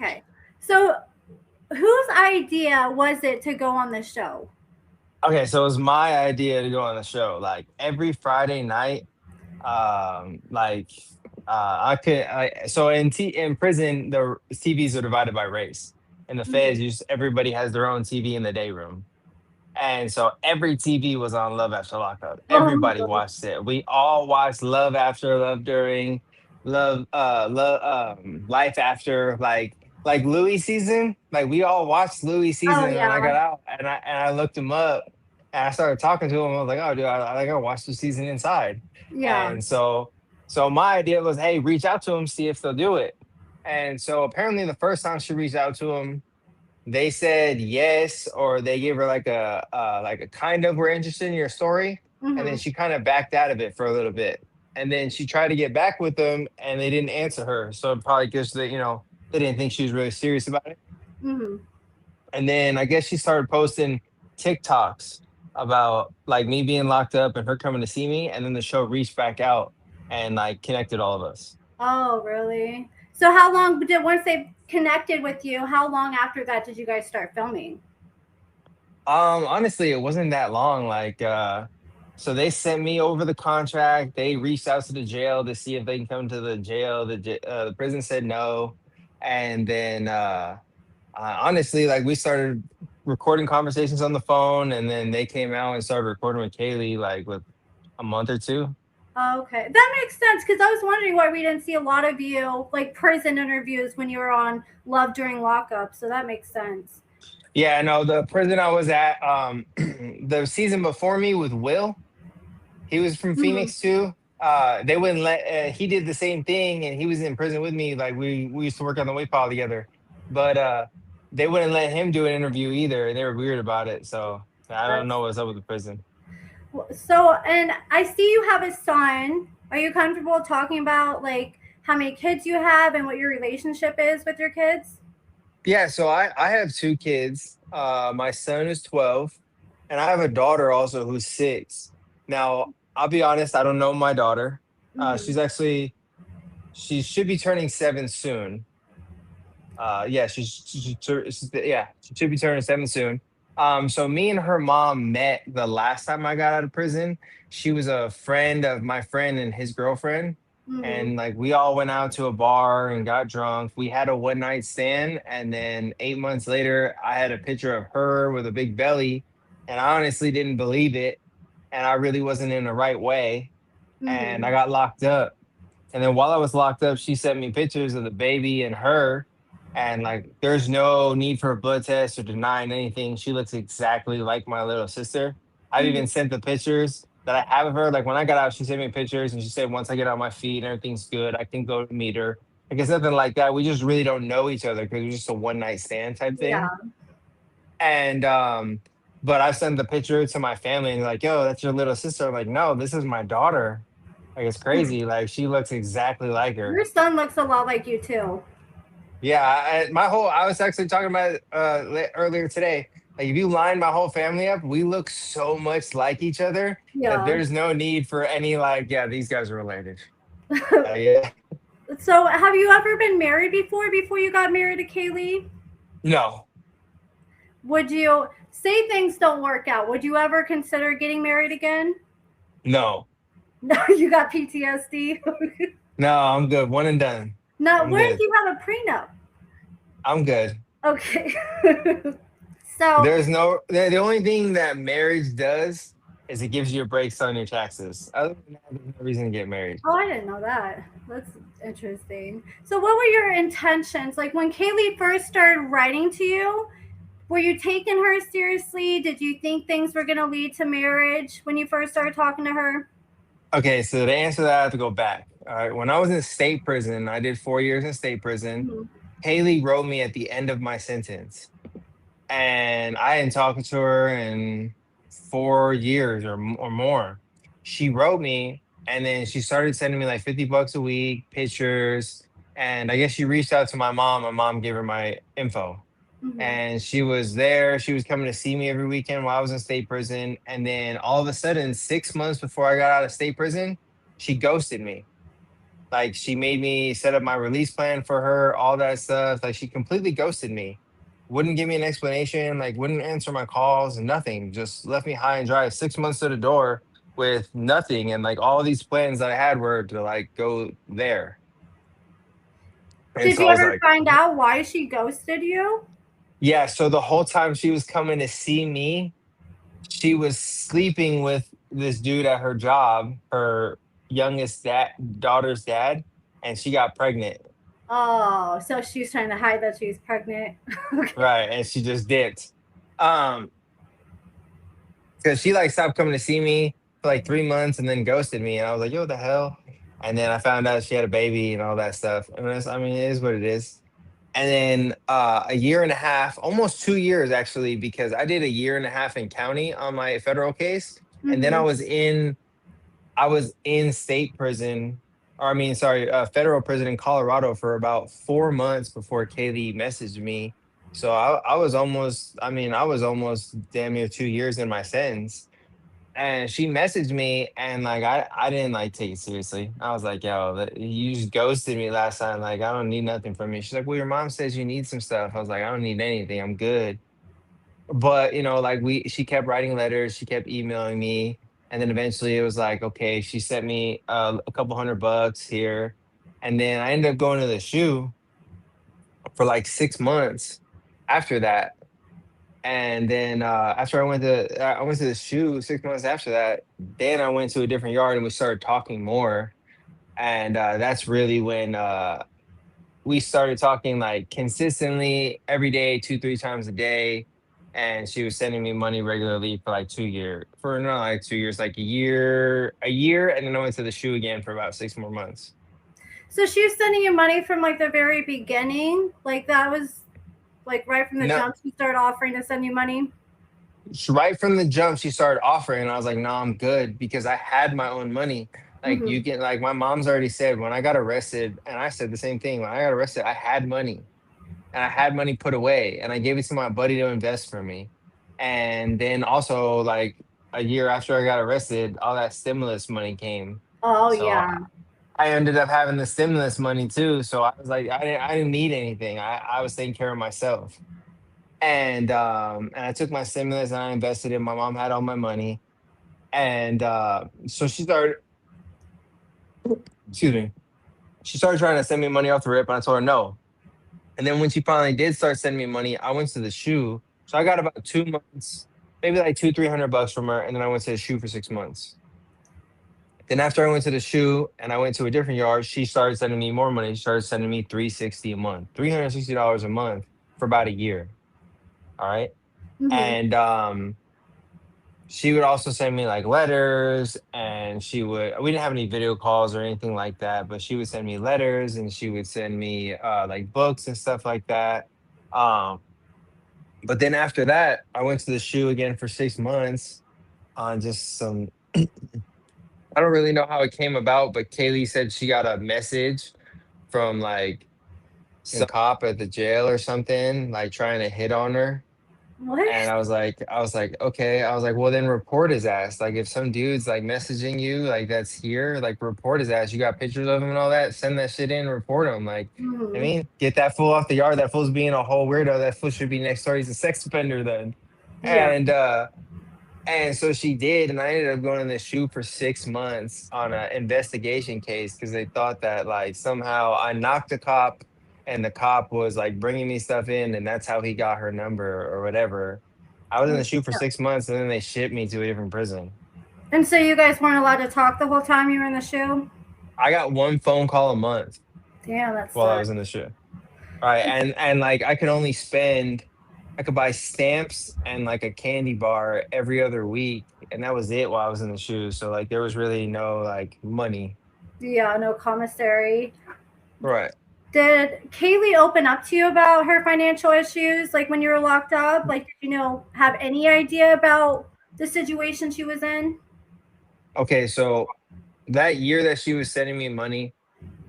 Okay. So whose idea was it to go on the show? Okay, so it was my idea to go on the show. Like every Friday night, like so in prison the TVs are divided by race. In the feds, Mhm. everybody has their own TV in the day room. And so every TV was on Love After Lockup. Oh my Everybody God. watched it. We all watched Love After, Love During, Life After, like Louis season. Like we all watched Louis Oh season when I yeah. got out, and I looked him up, and I started talking to him. I was like, oh dude, I gotta watch the season inside. Yeah. And so my idea was, hey, reach out to him, see if they'll do it. And so apparently the first time she reached out to him, they said yes, or they gave her like a kind of, we're interested in your story, and then Hmm. she kind of backed out of it for a little bit, and then she tried to get back with them, and they didn't answer her. So probably because they didn't think she was really serious about it. Hmm. And then I guess she started posting TikToks about like me being locked up and her coming to see me, and then the show reached back out and like connected all of us. Oh really? So how long did once they connected with you? How long after that did you guys start filming? Honestly, it wasn't that long. So they sent me over the contract. They reached out to the jail to see if they can come to the jail. The prison said no, and then honestly, like we started recording conversations on the phone, and then they came out and started recording with Kaylee like with a month or two. Okay, that makes sense because I was wondering why we didn't see a lot of you like prison interviews when you were on Love during lockup. So that makes sense. Yeah, no, the prison I was at, the season before me with Will. He was from Hmm. Phoenix too. They wouldn't let. He did the same thing, and he was in prison with me. Like we used to work on the weight pile together, but they wouldn't let him do an interview either, and they were weird about it. So I don't That's know what's up with the prison. so. And I see you have a son. Are you comfortable talking about like how many kids you have and what your relationship is with your kids? Yeah, so I have two kids. My son is 12, and I have a daughter also who's 6. Now I'll be honest, I don't know my daughter. Hmm. She should be turning 7 soon. Yeah, she should be turning 7 soon. So me and her mom met the last time I got out of prison. She was a friend of my friend and his girlfriend, Hmm. and like we all went out to a bar and got drunk. We had a one night stand, and then 8 months later, I had a picture of her with a big belly, and I honestly didn't believe it, and I really wasn't in the right way, and I Hmm. got locked up. And then while I was locked up, she sent me pictures of the baby and her. And like, there's no need for a blood test or denying anything. She looks exactly like my little sister. I've even Hmm. sent the pictures that I have of her. Like when I got out, she sent me pictures and she said, once I get on my feet and everything's good, I can go meet her. Like it's nothing like that. We just really don't know each other because it's just a one night stand type Yeah. thing. And but I sent the picture to my family and they're like, yo, that's your little sister. I'm like, no, this is my daughter. Like it's crazy. Like she looks exactly like Your her. son looks a lot like you too. Yeah, I was actually talking about it earlier today. Like if you line my whole family up, we look so much like each other that Yeah. there's no need for any like, yeah, these guys are related. Yeah. So, have you ever been married before you got married to Kaylee? No, Would you say things don't work out? Would you ever consider getting married again? no, No, you got PTSD. no, I'm good. One and done. No, I'm what if good. you have a prenup? I'm good. Okay. So, There's the only thing that marriage does is it gives you breaks on your taxes. Other than that, there's no reason to get married. oh, I didn't know that. That's interesting. So, what were your intentions? Like when Kaylee first started writing to you, were you taking her seriously? Did you think things were going to lead to marriage when you first started talking to her? Okay, so to answer that, I have to go back. All right, when I was in state prison, I did 4 years in state prison. Mhm. Haley wrote me at the end of my sentence, and I hadn't talked to her in 4 years or more. She wrote me, and then she started sending me like $50 a week, pictures, and I guess she reached out to my mom. My mom gave her my info, Mhm. and she was there. She was coming to see me every weekend while I was in state prison, and then all of a sudden, 6 months before I got out of state prison, she ghosted me. Like she made me set up my release plan for her, all that stuff. Like she completely ghosted me. Wouldn't give me an explanation, like wouldn't answer my calls, nothing. Just left me high and dry, 6 months to the door with nothing. And like all these plans that I had were to like go there. And Did so I you was ever like, find out why she ghosted you? yeah. So the whole time she was coming to see me, she was sleeping with this dude at her job, her daughter's dad, and she got pregnant. Oh, so she's trying to hide that she's pregnant. Okay. Right. And she just dipped. Um, because she like stopped coming to see me for like 3 months and then ghosted me. And I was like, yo, what the hell? And then I found out she had a baby and all that stuff. And I mean, it is what it is. And then a year and a half, almost 2 years actually, because I did a year and a half in county on my federal case. And then Mm-hmm. I was in state prison, or I mean, sorry, federal prison in Colorado for about 4 months before Kaylee messaged me. So I was almost, I mean, I was almost damn near 2 years in my sentence. And she messaged me, and like I didn't like take it seriously. I was like, yo, you just ghosted me last time. Like I don't need nothing from you. She's like, well, your mom says you need some stuff. I was like, I don't need anything. I'm good. But like she kept writing letters, she kept emailing me, and then eventually it was like, okay, she sent me a couple $100 here, and then I ended up going to the shoe for like 6 months after that. And then after I went to the shoe 6 months after that. Then I went to a different yard and we started talking more, and that's really when we started talking like consistently every day, 2, 3 times a day. And she was sending me money regularly for like 2 years, for not like 2 years, like a year. And then I went to the shoe again for about 6 more months. So she was sending you money from like the very beginning? Like that was like right from the No, jump she started offering to send you money? right from the jump, she started offering, and I was like, no, I'm good because I had my own money. Like Mm-hmm. you can, like my mom's already said when I got arrested, and I said the same thing. When I got arrested, I had money and I had money put away and I gave it to my buddy to invest for me. And then also like a year after I got arrested, all that stimulus money came. Oh So yeah. I ended up having the stimulus money too. So I was like, I didn't need anything. I was taking care of myself. And I took my stimulus and I invested it. My mom had all my money. And so she started, excuse me, she started trying to send me money off the rip, and I told her no. And then when she finally did start sending me money, I went to the shoe. So I got about 2 months, maybe like 300 $300 from her, and then I went to the shoe for 6 months. Then after I went to the shoe and I went to a different yard, she started sending me more money. She started sending me 360 a month, $360 a month for about a year. All right. Mm-hmm. And she would also send me like letters, and we didn't have any video calls or anything like that, but she would send me letters and she would send me like books and stuff like that. Um, but then after that, I went to the shoe again for 6 months on just some. I don't really know how it came about, but Kaylee said she got a message from like some cop at the jail or something, like trying to hit on her. And What? I was like, okay. I was like, well, then report his ass. Like, if some dude's like messaging you, like that's here, like report his ass. You got pictures of him and all that. Send that shit in, report him. Like, I Mm-hmm. mean, get that fool off the yard. That fool's being a whole weirdo. That fool should be next door. He's a sex offender then. Yeah. And so she did, and I ended up going in the shoe for 6 months on an investigation case because they thought that like somehow I knocked a cop, and the cop was like bringing me stuff in, and that's how he got her number or whatever. I was in the shoe for 6 months, and then they shipped me to a different prison. And so you guys weren't allowed to talk the whole time you were in the shoe? I got one phone call a month Damn, that while I sucks. was in the shoe. All right, and like I could buy stamps and like a candy bar every other week, and that was it while I was in the shoes. So like there was really no like money. Yeah, no commissary. Right. Did Kaylee open up to you about her financial issues, like when you were locked up? Like, did you have any idea about the situation she was in? Okay, so that year that she was sending me money,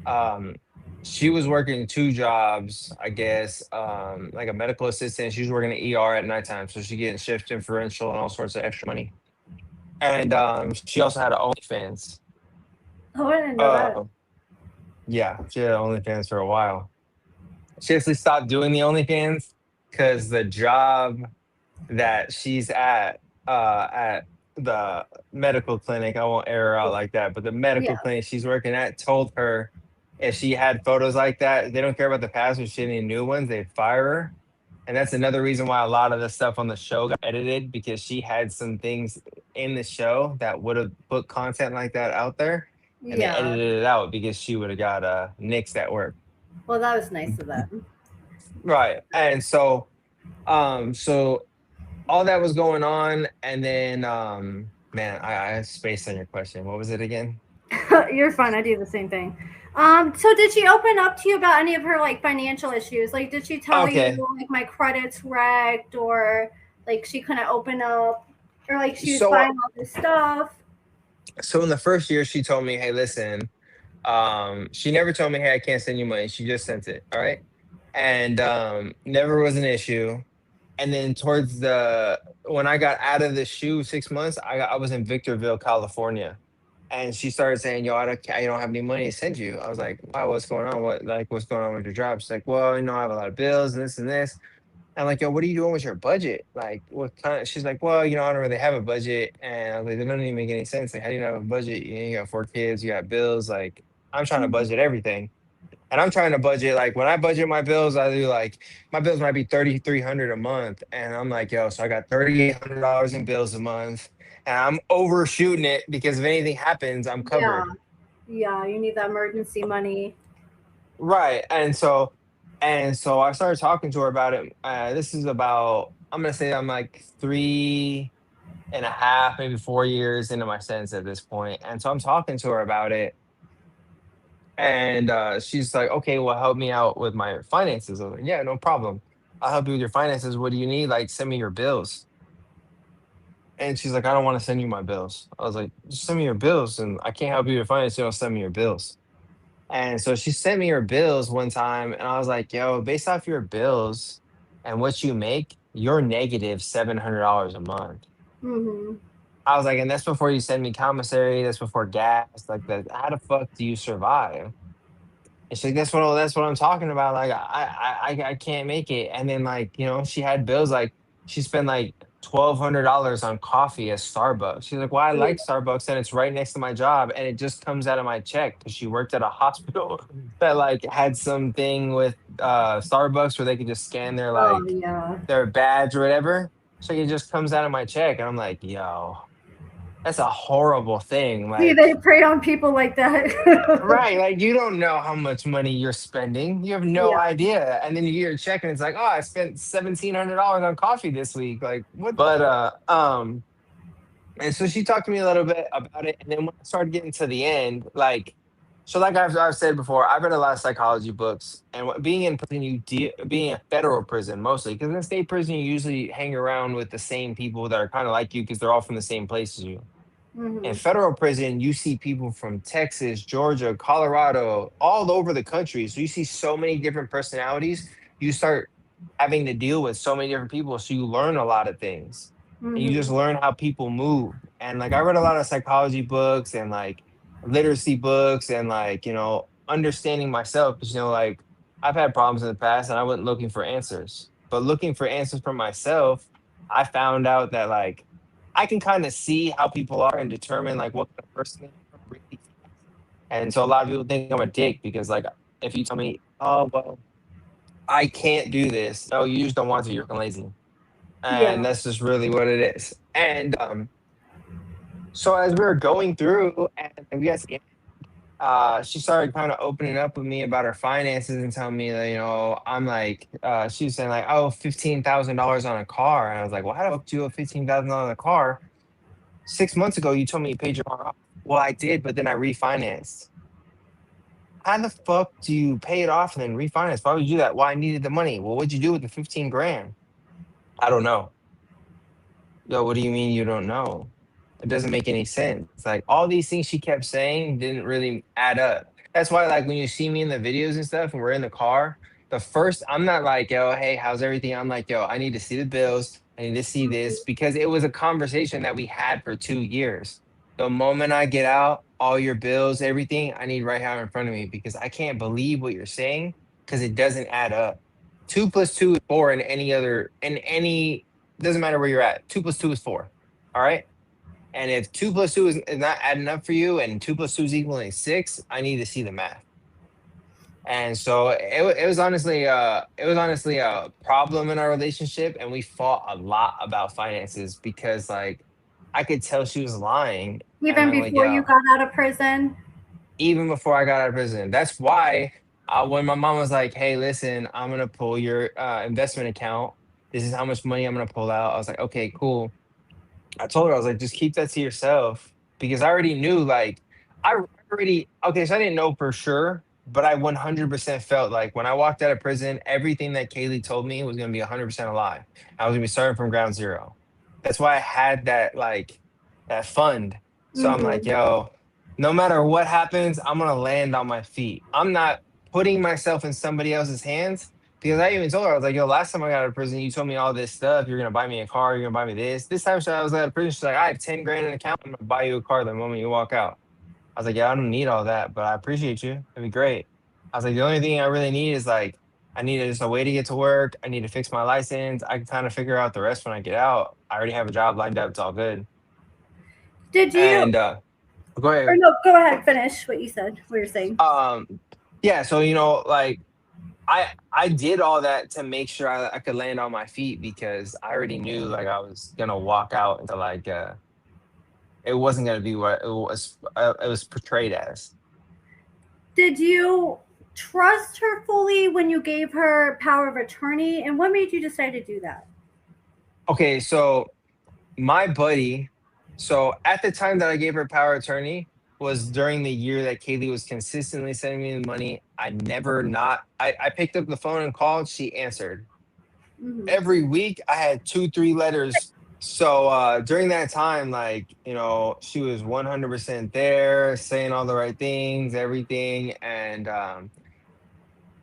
um, she was working two jobs, I guess, like a medical assistant. She was working at ER at nighttime, so she getting shift differential and all sorts of extra money. And she also had an OnlyFans. Oh, I didn't know that. Uh, Yeah, she had OnlyFans for a while. She actually stopped doing the OnlyFans because the job that she's at the medical clinic, I won't air her out like that, but the medical Yeah. clinic she's working at told her if she had photos like that, they don't care about the past or she had any new ones, they'd fire her. And that's another reason why a lot of the stuff on the show got edited because she had some things in the show that would have put content like that out there, and they Yeah. edited it out because she would have got nixed at work. Well, that was nice of them. Right. And so all that was going on, and then man, I spaced on your question. What was it again? You're fine. I do the same thing. So did she open up to you about any of her like financial issues? Like, did she tell you Okay. like my credit's wrecked, or like she couldn't open up, or like she was So buying all this stuff? so in the first year she told me, "Hey, listen." She never told me, "Hey, I can't send you money." She just sent it, all right? And never was an issue. And then towards the when I got out of the shoe 6 months, I was in Victorville, California. And she started saying, "Yo, I don't have any money to send you." I was like, "Wow, what's going on? What's going on with your job?" She's like, "Well, I have a lot of bills and this and this." I'm like, "Yo, what are you doing with your budget? Like, what kind of?" She's like, "Well, I don't really have a budget." And I was like, "That doesn't even make any sense. Like, how do you not have a budget? You got 4 kids, you got bills. Like, I'm trying to budget everything." And I'm trying to budget, like, when I budget my bills, I do like my bills might be 3,300 a month. And I'm like, yo, so I got $3,800 in bills a month. And I'm overshooting it because if anything happens, I'm Yeah. covered. Yeah. You need that emergency money. Right. And so I started talking to her about it. This is about, I'm gonna say I'm like 3.5, maybe 4 years into my sentence at this point. And so I'm talking to her about it. And she's like, "Okay, well, help me out with my finances." I was like, "Yeah, no problem. I'll help you with your finances. What do you need? Like, send me your bills." And she's like, "I don't want to send you my bills." I was like, "Just send me your bills, and I can't help you with your finances. You don't send me your bills." And so she sent me her bills one time, and I was like, "Yo, based off your bills and what you make, you're negative $700 a month." Mm-hmm. I was like, "And that's before you send me commissary. That's before gas. Like that. How the fuck do you survive?" And she's like, that's what I'm talking about. Like I can't make it. And then like, she had bills like she spent like $1,200 on coffee at Starbucks. She's like, "Well, I like Yeah. Starbucks and it's right next to my job and it just comes out of my check because she worked at a hospital that like had something with Starbucks where they could just scan their Oh like yeah. their badge or whatever. So it just comes out of my check. And I'm like, yo, that's a horrible thing. See, they Like prey on people like that. right, like you don't know how much money you're spending. You have no Yeah. idea. And then you get your check and it's like, "Oh, I spent $1,700 on coffee this week." Like, what? But and so she talked to me a little bit about it. And then when I started getting to the end, like, so like I've said before, I've read a lot of psychology books. And being in prison, being in federal prison mostly, because in state prison, you usually hang around with the same people that are kind of like you because they're all from the same place as you. In Mm-hmm. federal prison, you see people from Texas, Georgia, Colorado, all over the country. So you see so many different personalities. You start having to deal with so many different people. So you learn a lot of things and you just Mm-hmm. learn how people move. And like I read a lot of psychology books and like literacy books and like, understanding myself. Because, like I've had problems in the past and I went looking for answers. But looking for answers for myself, I found out that like I can kind of see how people are and determine like what kind of person they are really fast. And so a lot of people think I'm a dick because like if you tell me, "Oh well, I can't do this," no, you just don't want to. You're lazy, Yeah. and that's just really what it is. And so as we were going through, and we got to the end, she started kind of opening up with me about her finances and telling me that I'm like she was saying like, "Oh, $15,000 on a car," and I was like, "Well, how the fuck do you have $15,000 on a car? 6 months ago, you told me you paid your car off." "Well, I did, but then I refinanced." "How the fuck do you pay it off and then refinance? Why would you do that?" "Well, I needed the money." "Well, what'd you do with the 15 grand?" "I don't know." "Yo, what do you mean you don't know? It doesn't make any sense." Like all these things she kept saying didn't really add up. That's why, like, when you see me in the videos and stuff, and we're in the car, I'm not like, "Yo, hey, how's everything?" I'm like, "Yo, I need to see the bills. I need to see this," because it was a conversation that we had for 2 years. The moment I get out, all your bills, everything, I need right here in front of me because I can't believe what you're saying because it doesn't add up. Two plus two is four in any doesn't matter where you're at. Two plus two is four. All right. And if two plus two is not adding up for you and two plus two is equaling six, I need to see the math. And so it was honestly a problem in our relationship, and we fought a lot about finances because like I could tell she was lying, and Even I'm like, before you yo, got out of prison? even before I got out of prison. That's why when my mom was like, "Hey, listen, I'm gonna pull your investment account. This is how much money I'm gonna pull out." I was like, "Okay, cool." I told her I was like, "Just keep that to yourself," because I already knew like I already okay. So I didn't know for sure, but I 100% felt like when I walked out of prison, everything that Kaylee told me was gonna be 100% a lie. I was gonna be starting from ground zero. That's why I had that like that fund. So I'm like, Mm-hmm. yo, no matter what happens, I'm gonna land on my feet. I'm not putting myself in somebody else's hands because I even told her, I was like, yo, last time I got out of prison, you told me all this stuff. You're gonna buy me a car, you're gonna buy me this. This time I was out of prison, she's like, I have 10 grand in an account, I'm gonna buy you a car the moment you walk out. I was like, yeah, I don't need all that, but I appreciate you. It'd be great. I was like, the only thing I really need is like I need just a way to get to work. I need to fix my license. I can kind of figure out the rest when I get out. I already have a job lined up, it's all good. Did you, And go or ahead. no, go ahead, finish what you said, what you're saying. Um yeah, so like I did all that to make sure I could land on my feet because I already knew like I was gonna walk out into like it wasn't gonna be what it was portrayed as. Did you trust her fully when you gave her power of attorney? And what made you decide to do that? Okay, so my buddy, so at the time that I gave her power of attorney was during the year that Kaylee was consistently sending me the money. I never not I picked up the phone and called, she answered. Mm-hmm. Every week I had two, three letters. So during that time, like, she was 100% there, saying all the right things, everything. And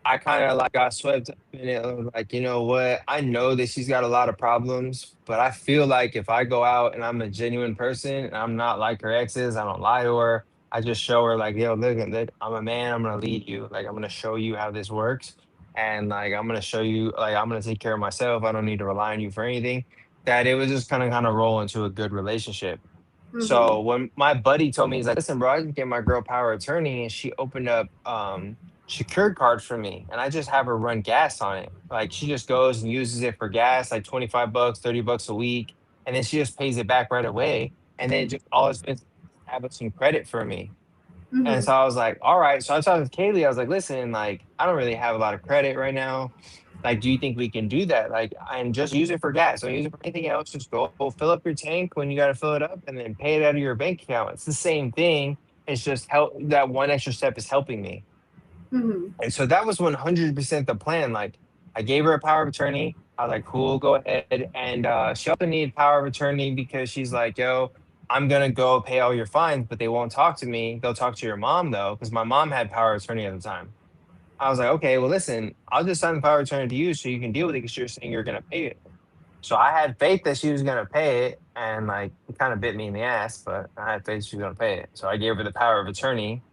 I kind of like got swept up in it. I was like, you know what? I know that she's got a lot of problems, but I feel like if I go out and I'm a genuine person and I'm not like her exes, I don't lie to her. I just show her like, yo, look, I'm a man. I'm gonna lead you. Like, I'm gonna show you how this works, and like, I'm gonna show you. Like, I'm gonna take care of myself. I don't need to rely on you for anything. That it was just kind of roll into a good relationship. Mm-hmm. So when my buddy told me, he's like, listen, bro, I can get my girl power of attorney, and she opened up secured card for me, and I just have her run gas on it. Like she just goes and uses it for gas, like 25 bucks, 30 bucks a week, and then she just pays it back right away. And then just all it's been establishing credit for me. And Mm-hmm. so I was like, all right. So I talked with Kaylee. I was like, listen, like, I don't really have a lot of credit right now. Like, do you think we can do that? Like, and just use it for gas. Don't use it for anything else. Just go fill up your tank when you got to fill it up and then pay it out of your bank account. It's the same thing. It's just help that one extra step is helping me. Mm-hmm. And so that was 100% the plan. Like, I gave her a power of attorney. I was like, cool, go ahead. And she also needed power of attorney because she's like, yo, I'm going to go pay all your fines, but they won't talk to me. They'll talk to your mom, though, because my mom had power of attorney at the time. I was like, okay, well, listen, I'll just sign the power of attorney to you so you can deal with it because you're saying you're going to pay it. So I had faith that she was going to pay it. And like, it kind of bit me in the ass, but I had faith she was going to pay it. So I gave her the power of attorney,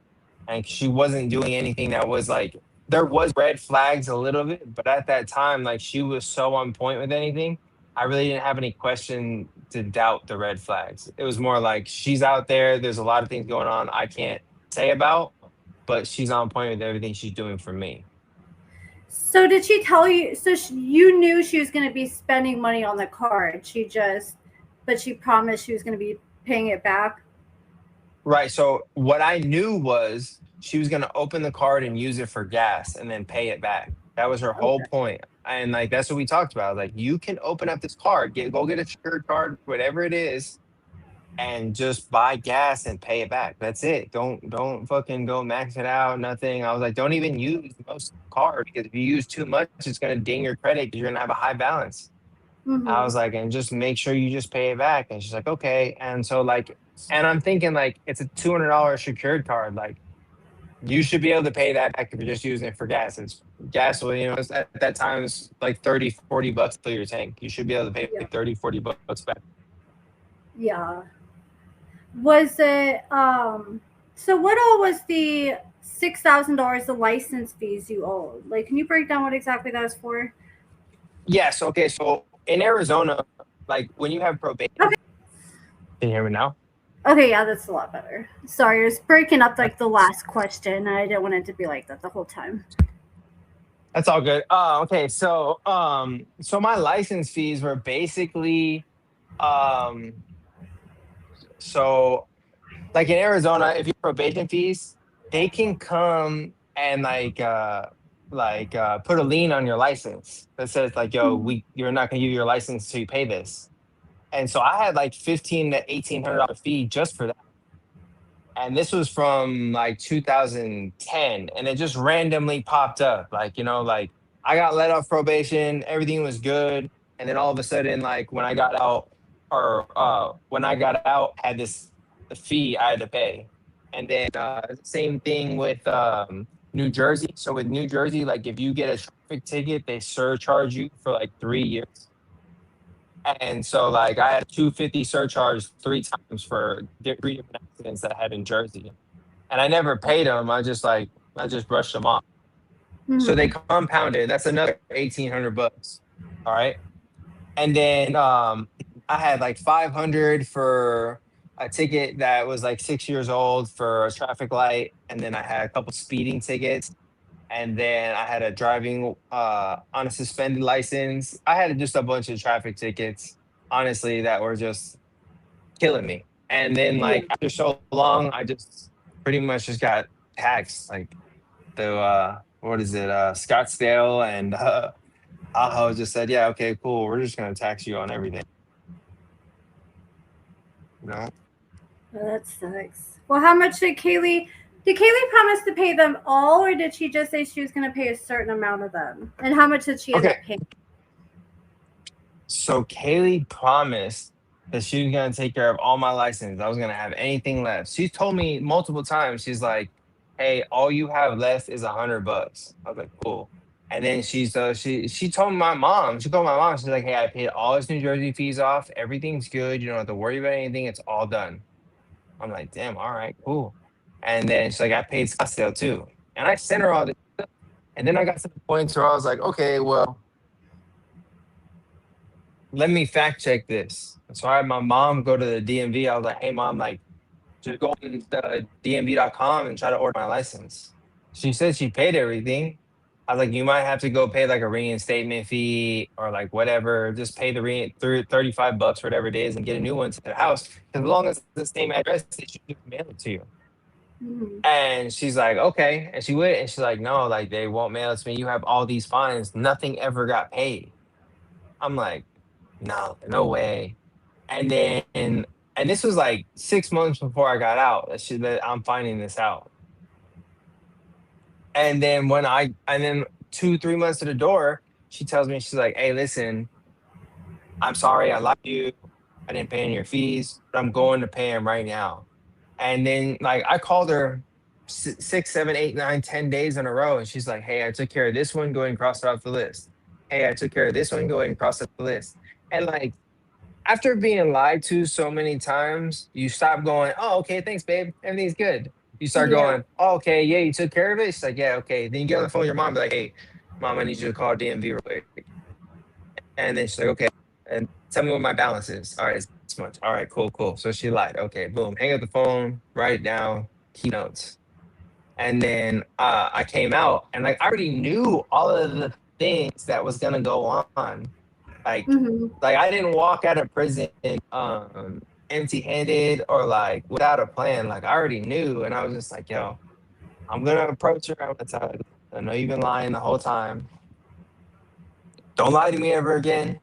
and she wasn't doing anything that was like there was red flags a little bit, but at that time, like she was so on point with anything, I really didn't have any question to doubt the red flags. It was more like she's out there, there's a lot of things going on I can't say about, but she's on point with everything she's doing for me. So did she tell you? So you knew she was going to be spending money on the card. But she promised she was going to be paying it back. Right. So what I knew was she was going to open the card and use it for gas and then pay it back. That was her whole Okay. point. And like that's what we talked about. Like you can open up this card, go get a secured card, whatever it is, and just buy gas and pay it back. That's it. Don't fucking go max it out. Nothing. I was like, don't even use most card because if you use too much, it's gonna ding your credit because you're gonna have a high balance. I Mm-hmm. was like, and just make sure you just pay it back. And she's like, okay. And so like, and I'm thinking like it's a $200 secured card. Like you should be able to pay that back if you're just using it for gas. It's gas, well, it's at that time it's like 30, 40 bucks for your tank. You should be able to pay Yeah. 30, 40 bucks back. Yeah. Was it So what all was the $6,000 the license fees you owed? Like, can you break down what exactly that was for? Yes. Okay. So in Arizona, like when you have probation, Okay. can you hear me now? Okay, yeah, that's a lot better. Sorry, it was breaking up like the That's, last question, and I didn't want it to be like that the whole time. that's all good. Okay. So my license fees were basically, um, so like in Arizona, if you probation fees, they can come and put a lien on your license that says like, yo, Mhm. you're not gonna give you your license until you pay this. And so I had like 15 to $1,800 fee just for that. And this was from like 2010, and it just randomly popped up. Like, like I got let off probation, everything was good, and then all of a sudden, like when I got out, had this the fee I had to pay. And then same thing with New Jersey. So with New Jersey, like if you get a traffic ticket, they surcharge you for like 3 years. And so like I had 250 surcharge 3 times for 3 different accidents that I had in Jersey. And I never paid them. I just brushed them off. So they Mhm. compounded. That's another 1,800 bucks. All right. And then I had like 500 for a ticket that was like 6 years old for a traffic light. And then I had a couple speeding tickets. And then I had a driving on a suspended license. I had just a bunch of traffic tickets, honestly, that were just killing me. And then Yeah. like after so long, I just pretty much just got taxed. Like the what is it, Scottsdale and Aho just said, yeah, okay, cool. We're just gonna tax you on everything. You know? Oh, that sucks. Well, how much did Kaylee promise to pay them all, or did she just say she was going to pay a certain amount of them? And how much did she end Okay. up paying? So Kaylee promised that she was gonna take care of all my license. I was gonna have anything left. She's told me multiple times, she's like, hey, all you have left is $100. I was like, cool. And then she told my mom, she told my mom, she's like, hey, I paid all his New Jersey fees off. Everything's good. You don't have to worry about anything. It's all done. I'm like, damn, all right, cool. And then she's like, I paid Scottsdale too. And I sent her all this stuff. And then I got to the point where I was like, okay, well, let me fact check this. So I had my mom go to the DMV. I was like, hey, mom, like, just go on the DMV.com and try to order my license. She said she paid everything. I was like, you might have to go pay like a reinstatement fee or like whatever. Just pay the 35 bucks, whatever it is, and get a new one to the house. As long as it's the same address, they should just mail it to you. Mhm. And she's like, okay. And she went and she's like, no, like they won't mail it to me. You have all these fines. Nothing ever got paid. I'm like, no, no way. And then and this was like 6 months before I got out. That I'm finding this out. And then and then 2, 3 months to the door, she tells me, she's like, hey, listen, I'm sorry, I lied to you. I didn't pay any of your fees, but I'm going to pay them right now. And then like I called her 6, 7, 8, 9, 10 days in a row, and she's like, hey, I took care of this one, go ahead and cross it off the list. Hey, I took care of this one, go ahead and cross it off the list. And like after being lied to so many times, you stop going, "Oh, okay, thanks, babe. Everything's good." You start Yeah. going, "Oh, okay, yeah, you took care of it." She's like, "Yeah, okay." Then you get on the phone with your mom, be like, "Hey, mom, I need you to call DMV real quick." And then she's like, "Okay, and tell me what my balance is." All right, it's this much. All right, cool, cool. So she lied. Okay, boom. Hang up the phone, write it down, keynotes. And then I came out, and like I already knew all of the things that was gonna go on. Like, Mhm. I didn't walk out of prison empty-handed or like without a plan. Like I already knew, and I was just like, "Yo, I'm gonna approach her. I'm gonna tell her, I know you've been lying the whole time. Don't lie to me ever again,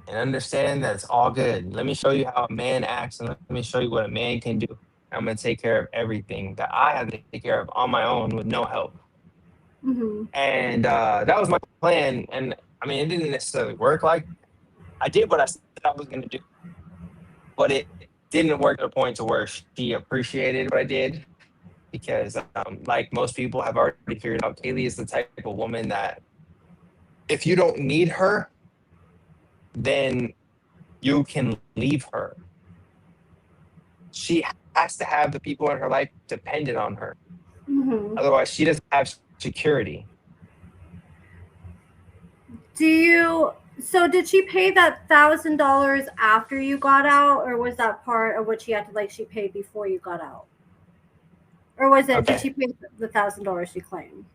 and understand that it's all good. Let me show you how a man acts, and let me show you what a man can do. I'm gonna take care of everything that I have to take care of on my own with no help." Mhm. And that was my plan. And I mean, it didn't necessarily work. Like I did what I said I was gonna do, but it didn't work to a point to where she appreciated what I did because, like most people have already figured out, Kaylee is the type of woman that if you don't need her, then you can leave her. She has to have the people in her life dependent on her. Mm-hmm. Otherwise, she doesn't have security. So did she pay that $1,000 after you got out, or was that part of what she had to like she paid before you got out? Or was it did Okay. she pay the $1,000 she claimed?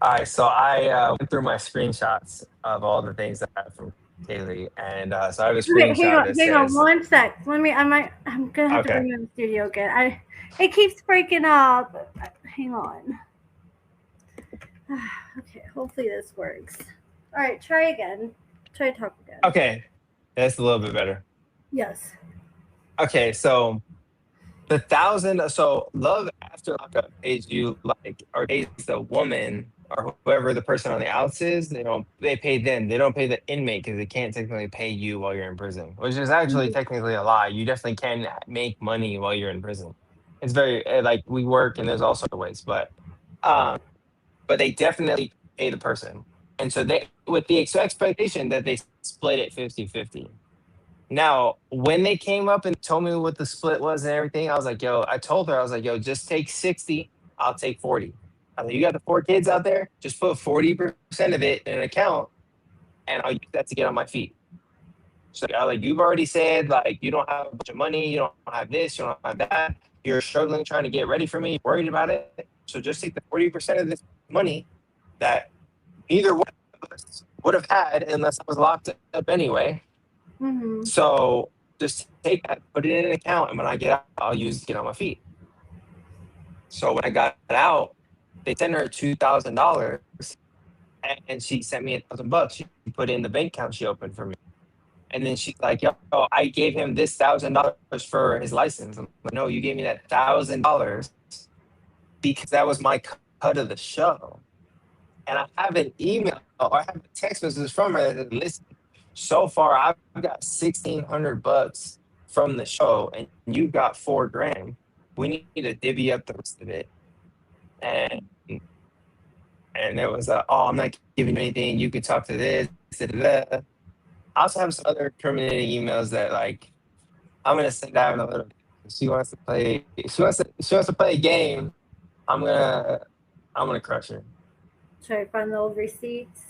All right. So I went through my screenshots of all the things that I have from Kaylee, and so I have a Okay, screenshot that hang on says, one sec. I'm gonna have to "Okay, bring you in the studio again. It keeps breaking up. Hang on. Okay, hopefully this works. All right, try again. Try to talk again. okay, that's a little bit better." Yes. Okay, so the thousand, so Love After Lockup pays you like, or pays the woman or whoever the person on the outs is. They pay them. They don't pay the inmate because they can't technically pay you while you're in prison, which is actually Mhm. technically a lie. You definitely can make money while you're in prison. It's very like we work and there's all sorts of ways, um, but they definitely pay the person. And so they, with the expectation that they split it 50-50. Now, when they came up and told me what the split was and everything, I was like, yo, I told her, I was like, yo, just take 60, I'll take 40. I was like, you got the 4 kids out there, just put 40% of it in an account and I'll use that to get on my feet. So I like, you've already said like you don't have a bunch of money, you don't have this, you don't have that. You're struggling trying to get ready for me, worried about it. So just take the 40% of this money that neither one of us would have had unless I was locked up anyway. Mhm. So just take that, put it in an account, and when I get out, I'll use it to get on my feet. So when I got out, they sent her $2,000, and she sent me $1,000. She put it in the bank account she opened for me, and then she's like, "Yo, I gave him this $1,000 for his license." I'm like, "No, you gave me that $1,000 because that was my cut of the show." And I have an email or I have a text message from her that says, "Listen, so far I've got $1,600 from the show, and you got $4 grand. We need to divvy up the rest of it." And it was oh, I'm not giving you anything. You could talk to this. Da, da, da. I also have some other terminating emails that like I'm gonna send out in a little bit. She wants to play. She wants to play a game. I'm gonna I'm gonna crush her. Try to find the old receipts.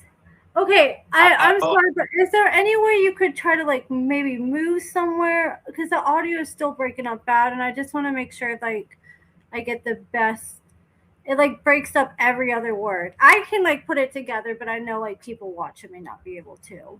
Okay, I I'm sorry, but is there any way you could try to like maybe move somewhere? Because the audio is still breaking up bad, and I just want to make sure like I get the best. It like breaks up every other word. I can like put it together, but I know like people watching may not be able to.